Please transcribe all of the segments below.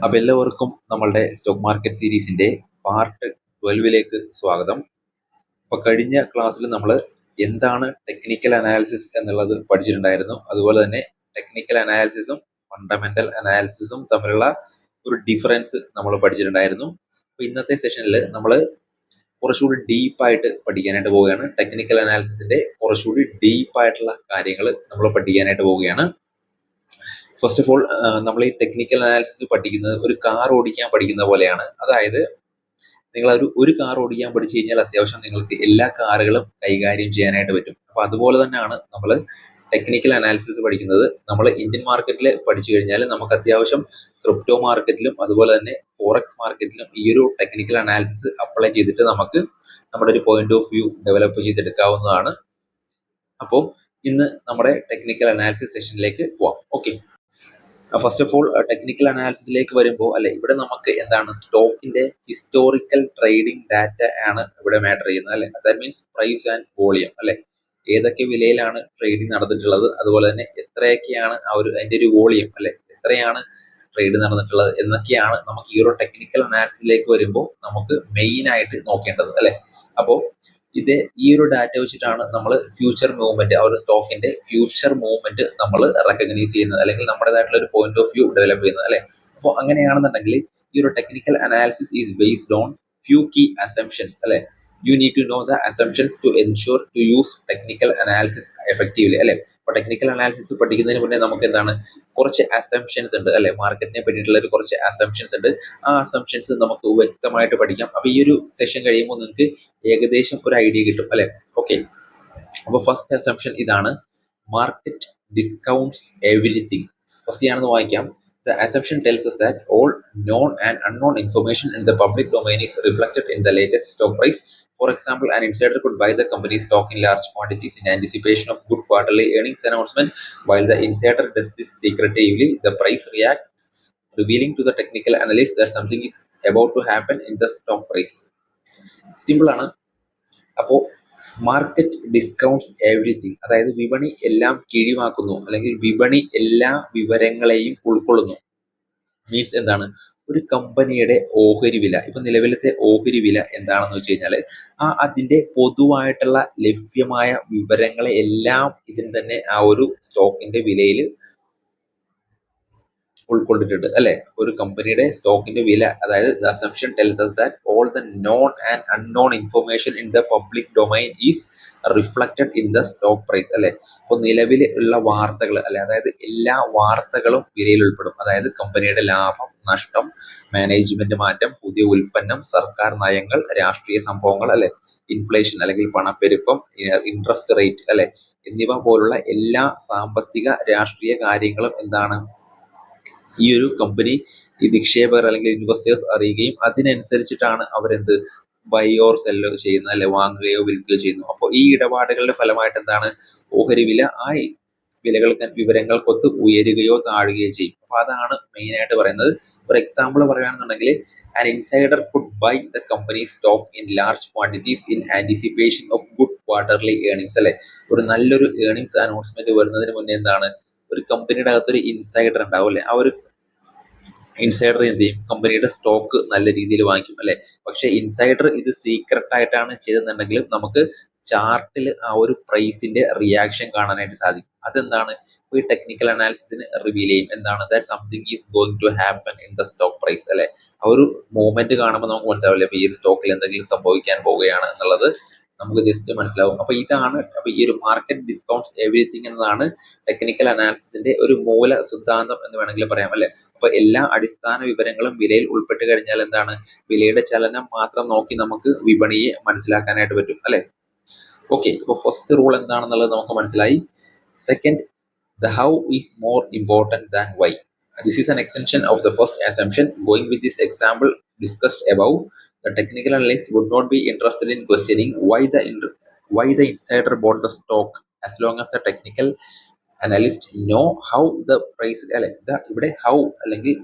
അപ്പോൾ എല്ലാവർക്കും നമ്മളുടെ സ്റ്റോക്ക് മാർക്കറ്റ് സീരീസിന്റെ പാർട്ട് 12ലേക്ക് സ്വാഗതം. അപ്പോൾ കഴിഞ്ഞ ക്ലാസ്സിൽ നമ്മൾ എന്താണ് ടെക്നിക്കൽ അനാലിസിസ് എന്നുള്ളത് പഠിച്ചിട്ടുണ്ടായിരുന്നു. അതുപോലെ തന്നെ ടെക്നിക്കൽ അനാലിസിസും ഫണ്ടമെന്റൽ അനാലിസിസും തമ്മിലുള്ള ഒരു ഡിഫറൻസ് നമ്മൾ പഠിച്ചിട്ടുണ്ടായിരുന്നു. അപ്പോൾ ഇന്നത്തെ സെഷനിൽ നമ്മൾ കുറച്ചുകൂടി ഡീപ്പായിട്ട് പഠിക്കാനായിട്ട് പോവുകയാണ്. ടെക്നിക്കൽ അനാലിസിസിന്റെ കുറച്ചുകൂടി ഡീപ്പായിട്ടുള്ള കാര്യങ്ങൾ നമ്മൾ പഠിക്കാനായിട്ട് പോവുകയാണ്. ഫസ്റ്റ് ഓഫ് ഓൾ നമ്മൾ ഈ ടെക്നിക്കൽ അനാലിസിസ് പഠിക്കുന്നത് ഒരു കാർ ഓടിക്കാൻ പഠിക്കുന്ന പോലെയാണ്. അതായത് നിങ്ങൾ ഒരു കാർ ഓടിക്കാൻ പഠിച്ചു കഴിഞ്ഞാൽ അത്യാവശ്യം നിങ്ങൾക്ക് എല്ലാ കാറുകളും കൈകാര്യം ചെയ്യാനായിട്ട് പറ്റും. അപ്പൊ അതുപോലെ തന്നെയാണ് നമ്മൾ ടെക്നിക്കൽ അനാലിസിസ് പഠിക്കുന്നത്. നമ്മൾ ഇന്ത്യൻ മാർക്കറ്റിൽ പഠിച്ചു കഴിഞ്ഞാൽ നമുക്ക് അത്യാവശ്യം ക്രിപ്റ്റോ മാർക്കറ്റിലും അതുപോലെ തന്നെ ഫോറക്സ് മാർക്കറ്റിലും ഈ ഒരു ടെക്നിക്കൽ അനാലിസിസ് അപ്ലൈ ചെയ്തിട്ട് നമുക്ക് നമ്മുടെ ഒരു പോയിന്റ് ഓഫ് വ്യൂ ഡെവലപ്പ് ചെയ്തെടുക്കാവുന്നതാണ്. അപ്പോൾ ഇന്ന് നമ്മുടെ ടെക്നിക്കൽ അനാലിസിസ് സെഷനിലേക്ക് പോവാം. Okay, first of all technical അനാലിസിസിലേക്ക് വരുമ്പോൾ ഇവിടെ നമുക്ക് എന്താണ് സ്റ്റോക്കിന്റെ ഹിസ്റ്റോറിക്കൽ ട്രേഡിംഗ് ഡാറ്റ ആണ് ഇവിടെ മാറ്റർ ചെയ്യുന്നത് that means price and volume ഏതൊക്കെ വിലയിലാണ് ട്രേഡിംഗ് നടന്നിട്ടുള്ളത്, അതുപോലെ തന്നെ എത്രയൊക്കെയാണ് അതിന്റെ ഒരു വോളിയം എത്രയാണ് ട്രേഡ് നടന്നിട്ടുള്ളത് എന്നൊക്കെയാണ് നമുക്ക് ഈ ഒരു ടെക്നിക്കൽ അനാലിസിസിലേക്ക് വരുമ്പോൾ നമുക്ക് മെയിൻ ആയിട്ട് നോക്കേണ്ടത് അപ്പോൾ ഈ ഒരു ഡാറ്റ വെച്ചിട്ടാണ് നമ്മൾ ഫ്യൂച്ചർ മൂവ്മെന്റ് ആ ഒരു സ്റ്റോക്കിന്റെ ഫ്യൂച്ചർ മൂവ്മെന്റ് നമ്മൾ റെക്കഗ്നൈസ് ചെയ്യുന്നത്, അല്ലെങ്കിൽ നമ്മുടേതായിട്ടുള്ള ഒരു പോയിന്റ് ഓഫ് വ്യൂ ഡെവലപ്പ് ചെയ്യുന്നത് അപ്പോൾ അങ്ങനെയാണെന്നുണ്ടെങ്കിൽ ഈ ഒരു technical analysis is based on few key assumptions you need to know the assumptions to ensure to use technical analysis effectively അപ്പോൾ ടെക്നിക്കൽ അനാലിസിസ് പഠിക്കുന്നതിന് മുന്നേ നമുക്ക് എന്താണ് കുറച്ച് അസംപ്ഷൻസ് ഉണ്ട് മാർക്കറ്റിനെ പറ്റിയിട്ടുള്ള ഒരു കുറച്ച് അസംപ്ഷൻസ് ഉണ്ട്. ആ അസംപ്ഷൻസ് നമുക്ക് വ്യക്തമായിട്ട് പഠിക്കാം. അപ്പോൾ ഈ ഒരു സെഷൻ കഴിയുമ്പോൾ നിങ്ങൾക്ക് ഏകദേശം ഒരു ഐഡിയ കിട്ടും ഓക്കെ. അപ്പോൾ ഫസ്റ്റ് അസംപ്ഷൻ ഇതാണ്, മാർക്കറ്റ് ഡിസ്കൗണ്ട്സ് എവരിത്തിങ്. ഫസ്റ്റ് ഞാനൊന്ന് വായിക്കാം. The assumption tells us that all known and unknown information in the public domain is reflected in the latest stock price. For example, an insider could buy the company's stock in large quantities in anticipation of good quarterly earnings announcement. While the insider does this secretively, the price reacts, revealing to the technical analyst that something is about to happen in the stock price. Simple ആണ്. അപ്പോൾ market discounts everything, അതായത് വിപണി എല്ലാം കിഴിവാക്കുന്നു അല്ലെങ്കിൽ വിപണി എല്ലാ വിവരങ്ങളെയും ഉൾക്കൊള്ളുന്നു. Means എന്താണ്, ഒരു കമ്പനിയുടെ ഓഹരി വില, ഇപ്പൊ നിലവിലത്തെ ഓഹരി വില എന്താണെന്ന് വെച്ച് കഴിഞ്ഞാൽ അതിന്റെ പൊതുവായിട്ടുള്ള ലഭ്യമായ വിവരങ്ങളെ എല്ലാം ഇതിന് തന്നെ ആ ഒരു സ്റ്റോക്കിന്റെ വിലയിൽ ഉൾക്കൊണ്ടിട്ടുണ്ട് ഒരു കമ്പനിയുടെ സ്റ്റോക്കിന്റെ വില, അതായത് the assumption tells us that all the known and unknown information in the public domain is reflected in the stock price അപ്പോൾ നിലവിൽ ഉള്ള വാർത്തകൾ അതായത് എല്ലാ വാർത്തകളും വിലയിൽ ഉൾപ്പെടും. അതായത് കമ്പനിയുടെ ലാഭം, നഷ്ടം, മാനേജ്മെന്റ് മാറ്റം, പുതിയ ഉൽപ്പന്നം, സർക്കാർ നയങ്ങൾ, രാഷ്ട്രീയ സംഭവങ്ങൾ ഇൻഫ്ലേഷൻ അല്ലെങ്കിൽ പണപ്പെരുപ്പം, ഇൻട്രസ്റ്റ് റേറ്റ് എന്നിവ പോലുള്ള എല്ലാ സാമ്പത്തിക രാഷ്ട്രീയ കാര്യങ്ങളും എന്താണ് ഈ ഒരു കമ്പനി ഈ നിക്ഷേപകർ അല്ലെങ്കിൽ ഇൻവെസ്റ്റേഴ്സ് അറിയുകയും അതിനനുസരിച്ചിട്ടാണ് അവരെന്ത് ബൈ ഓർ സെല്ലോ ചെയ്യുന്നത് വാങ്ങുകയോ വിൽക്കുകയോ ചെയ്യുന്നു. അപ്പോൾ ഈ ഇടപാടുകളുടെ ഫലമായിട്ട് എന്താണ് ഓഹരി വില ആ വിവരങ്ങൾക്കൊത്ത് ഉയരുകയോ താഴുകയോ ചെയ്യും. അപ്പൊ അതാണ് മെയിൻ ആയിട്ട് പറയുന്നത്. ഫോർ എക്സാമ്പിൾ പറയുകയാണെന്നുണ്ടെങ്കിൽ an insider could buy the company's stock in large quantities in anticipation of good quarterly earnings ഒരു നല്ലൊരു ഏർണിങ്സ് അനൗൺസ്മെന്റ് വരുന്നതിന് മുന്നേ എന്താണ് ഒരു കമ്പനിയുടെ അകത്തൊരു ഇൻസൈഡർ ഉണ്ടാവും ആ ഒരു ഇൻസൈഡർ എന്ത് ചെയ്യും, കമ്പനിയുടെ സ്റ്റോക്ക് നല്ല രീതിയിൽ വാങ്ങിക്കും പക്ഷെ ഇൻസൈഡർ ഇത് സീക്രട്ട് ആയിട്ടാണ് ചെയ്തെന്നുണ്ടെങ്കിലും നമുക്ക് ചാർട്ടിൽ ആ ഒരു പ്രൈസിന്റെ റിയാക്ഷൻ കാണാനായിട്ട് സാധിക്കും. അതെന്താണ് ഈ ടെക്നിക്കൽ അനാലിസിസിന് റിവീൽ ചെയ്യും. എന്താണ് that something is going to happen in the stock price ആ ഒരു മൂവ്മെന്റ് കാണുമ്പോൾ നമുക്ക് മനസ്സിലാവില്ല ഈ ഒരു സ്റ്റോക്കിൽ എന്തെങ്കിലും സംഭവിക്കാൻ പോവുകയാണ് എന്നുള്ളത് നമുക്ക് ജസ്റ്റ് മനസ്സിലാവും. അപ്പൊ ഇതാണ് ഈ ഒരു മാർക്കറ്റ് ഡിസ്കൗണ്ട്സ് എവരിത്തിങ് എന്നതാണ് ടെക്നിക്കൽ അനാലിസിസിന്റെ ഒരു മൂല സിദ്ധാന്തം എന്ന് വേണമെങ്കിൽ പറയാം അപ്പൊ എല്ലാ അടിസ്ഥാന വിവരങ്ങളും വിലയിൽ ഉൾപ്പെട്ട് കഴിഞ്ഞാൽ എന്താണ് വിലയുടെ ചലനം മാത്രം നോക്കി നമുക്ക് വിപണിയെ മനസ്സിലാക്കാനായിട്ട് പറ്റും ഓക്കെ. അപ്പൊ ഫസ്റ്റ് റൂൾ എന്താണെന്നുള്ളത് നമുക്ക് മനസ്സിലായി. Second, the how is more important than why. This is an extension of the first assumption. Going with this example discussed above, the technical analyst would not be interested in questioning why the insider bought the stock as long as the technical analyst know how the price ഇവിടെ how അല്ലെങ്കിൽ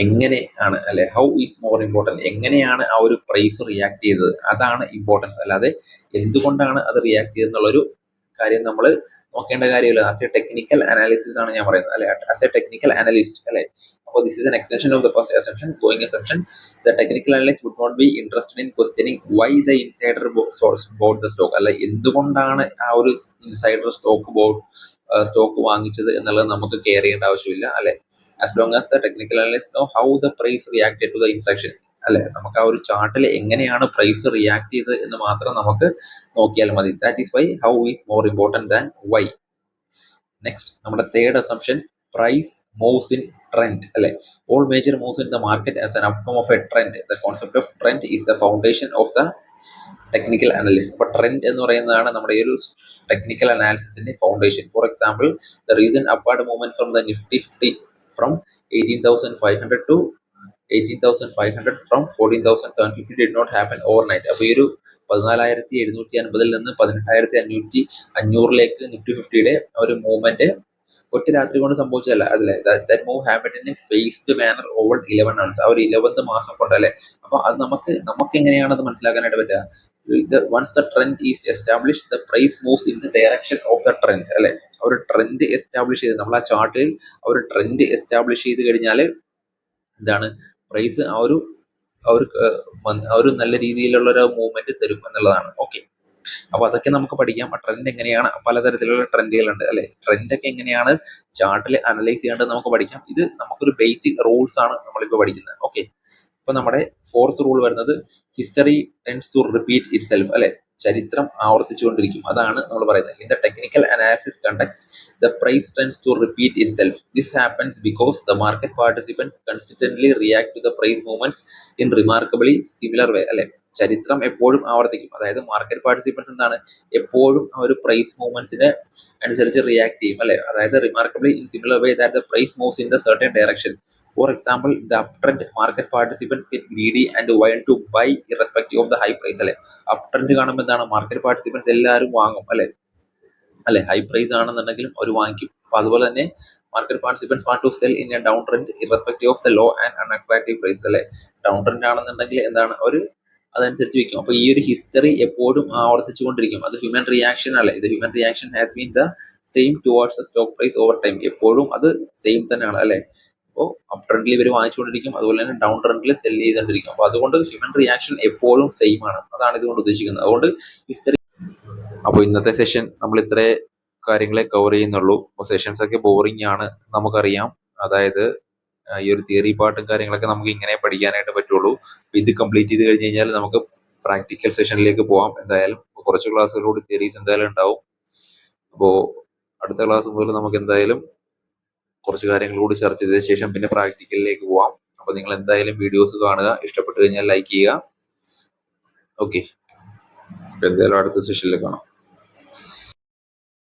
എങ്ങനെയാണ് how is more important, എങ്ങനെയാണ് ആ ഒരു price react ചെയ്തത് അതാണ് importance. അല്ലാതെ എന്തുകൊണ്ടാണ് അത് റിയാക്ട് ചെയ്തെന്നുള്ളൊരു കാര്യം നമ്മൾ നോക്കേണ്ട കാര്യമില്ല. ആസ് എ ടെക്നിക്കൽ അനാലിസിസ് ആണ് ഞാൻ പറയുന്നത് അല്ലെ, ആസ് എ ടെക്നിക്കൽ അനലിസ്റ്റ് അല്ലെ. അപ്പോൾ this is an extension of the first assumption. Going assumption, the technical analyst would not be interested in questioning why the insider bought the stock. അല്ല, എന്തുകൊണ്ടാണ് ആ ഒരു ഇൻസൈഡർ സ്റ്റോക്ക് വാങ്ങിച്ചത് എന്നുള്ളത് നമുക്ക് care ചെയ്യേണ്ട ആവശ്യമില്ല അല്ലെ. As long as the technical analyst know how the price reacted to the instruction അല്ലെ, നമുക്ക് ആ ഒരു ചാർട്ടിൽ എങ്ങനെയാണ് പ്രൈസ് റിയാക്ട് ചെയ്തത് എന്ന് മാത്രം നമുക്ക് നോക്കിയാൽ മതി. That is why how is more important than why. Next നമ്മുടെ third assumption, price moves in trend അല്ലെ. All major moves in the market as an outcome of a trend. The concept of trend is the foundation of the technical analysis. അപ്പൊ trend എന്ന് പറയുന്നതാണ് നമ്മുടെ ഈ ഒരു technical അനാലിസിസിന്റെ foundation. For example, the reason upward movement from the Nifty 50 from 18,500 to 18,500 from 14,750 did not happen overnight. അപ്പൊ ഈ ഒരു 14,750 നിന്ന് 18,500 നിഫ്റ്റി 50യുടെ ഒരു മൂവ്മെന്റ് ഒറ്റ രാത്രി കൊണ്ട് സംഭവിച്ചതല്ല അതിലെ. That move happen in a phased manner over 11 months. ആ ഒരു 11 മാസം കൊണ്ട് അല്ലെ. അപ്പൊ അത് നമുക്ക് എങ്ങനെയാണ് അത് മനസ്സിലാക്കാനായിട്ട് പറ്റുക? Once the trend is establish, the price moves in the direction of the trend അല്ലെ. ഒരു ട്രെൻഡ് എസ്റ്റാബ്ലിഷ് ചെയ്ത് നമ്മൾ ആ ചാർട്ടിൽ ഒരു ട്രെൻഡ് എസ്റ്റാബ്ലിഷ് ചെയ്ത് കഴിഞ്ഞാൽ എന്താണ്, പ്രൈസ് ആ ഒരു നല്ല രീതിയിലുള്ള ഒരു മൂവ്മെന്റ് തരും എന്നുള്ളതാണ്. ഓക്കെ, അപ്പൊ അതൊക്കെ നമുക്ക് പഠിക്കാം. ട്രെൻഡ് എങ്ങനെയാണ്, പലതരത്തിലുള്ള ട്രെൻഡുകളുണ്ട് അല്ലെ. ട്രെൻഡ് ഒക്കെ എങ്ങനെയാണ് ചാർട്ടിൽ അനലൈസ് ചെയ്യേണ്ടത് നമുക്ക് പഠിക്കാം. ഇത് നമുക്കൊരു ബേസിക് റൂൾസ് ആണ് നമ്മളിപ്പോ പഠിക്കുന്നത്. ഓക്കെ, ഇപ്പൊ നമ്മുടെ ഫോർത്ത് റൂൾ വരുന്നത് history tends to repeat itself അല്ലെ. ചരിത്രം ആവർത്തിച്ചുകൊണ്ടിരിക്കും, അതാണ് നമ്മൾ പറയുന്നത്. In the technical analysis context, the price tends to repeat itself. This happens because the market participants consistently react to the price movements in remarkably similar way അല്ലെ. ചരിത്രം എപ്പോഴും ആവർത്തിക്കും, അതായത് മാർക്കറ്റ് പാർട്ടിസിപ്പൻസ് എന്താണ്, എപ്പോഴും ആ ഒരു പ്രൈസ് മൂവ്മെന്റ്സിനെ അനുസരിച്ച് റിയാക്ട് ചെയ്യും അല്ലെ. അതായത് remarkably in similar way that the price moves in the certain direction. For example, the up trend market participants get greedy and whine to buy irrespective of the high price അല്ലെ. Up trend കാണുമ്പോൾ എന്താണ്, market participants എല്ലാവരും വാങ്ങും അല്ലെ. High price ആണെന്നുണ്ടെങ്കിലും അവർ വാങ്ങിക്കും. അപ്പൊ അതുപോലെ തന്നെ market participants want to sell in a down trend irrespective of the low and unattractive price അല്ലെ. ഡൗൺ ട്രെൻഡ് ആണെന്നുണ്ടെങ്കിൽ എന്താണ്, ഒരു അതനുസരിച്ച് വെക്കും. അപ്പൊ ഈ ഒരു ഹിസ്റ്ററി എപ്പോഴും ആവർത്തിച്ചുകൊണ്ടിരിക്കും. അത് ഹ്യൂമൻ റിയാക്ഷൻ അല്ലെ. ഇത് human reaction has been the same towards the stock price over time. എപ്പോഴും അത് സെയിം തന്നെയാണ് അല്ലെ. അപ്പോൾ അപ് ട്രെൻഡിൽ ഇവർ വാങ്ങിച്ചുകൊണ്ടിരിക്കും, അതുപോലെ തന്നെ ഡൗൺ ട്രെൻഡിൽ സെൽ ചെയ്തുകൊണ്ടിരിക്കും. അപ്പൊ അതുകൊണ്ട് ഹ്യൂമൻ റിയാക്ഷൻ എപ്പോഴും സെയിം ആണ്, അതാണ് ഇതുകൊണ്ട് ഉദ്ദേശിക്കുന്നത്. അതുകൊണ്ട് ഹിസ്റ്ററി. അപ്പോൾ ഇന്നത്തെ സെഷൻ നമ്മൾ ഇത്രേ കാര്യങ്ങളെ കവർ ചെയ്യുന്നുള്ളൂ. അപ്പോൾ സെഷൻസ് ഒക്കെ ബോറിംഗ് ആണ് നമുക്കറിയാം. അതായത് ഈ ഒരു തിയറി പാർട്ടും കാര്യങ്ങളൊക്കെ നമുക്ക് ഇങ്ങനെ പഠിക്കാനായിട്ട് പറ്റുള്ളൂ. ഇത് കംപ്ലീറ്റ് ചെയ്ത് കഴിഞ്ഞ് കഴിഞ്ഞാൽ നമുക്ക് പ്രാക്ടിക്കൽ സെഷനിലേക്ക് പോകാം. എന്തായാലും കുറച്ച് ക്ലാസ്സുകളോട് തിയറീസ് എന്തായാലും ഉണ്ടാവും. അപ്പോൾ അടുത്ത ക്ലാസ് മുതൽ നമുക്ക് എന്തായാലും കുറച്ച് കാര്യങ്ങളോട് ചർച്ച ചെയ്ത ശേഷം പിന്നെ പ്രാക്ടിക്കലിലേക്ക് പോവാം. അപ്പോൾ നിങ്ങൾ എന്തായാലും വീഡിയോസ് കാണുക, ഇഷ്ടപ്പെട്ടു കഴിഞ്ഞാൽ ലൈക്ക് ചെയ്യുക. ഓക്കെ, എന്തായാലും അടുത്ത സെഷനിൽ കാണാം.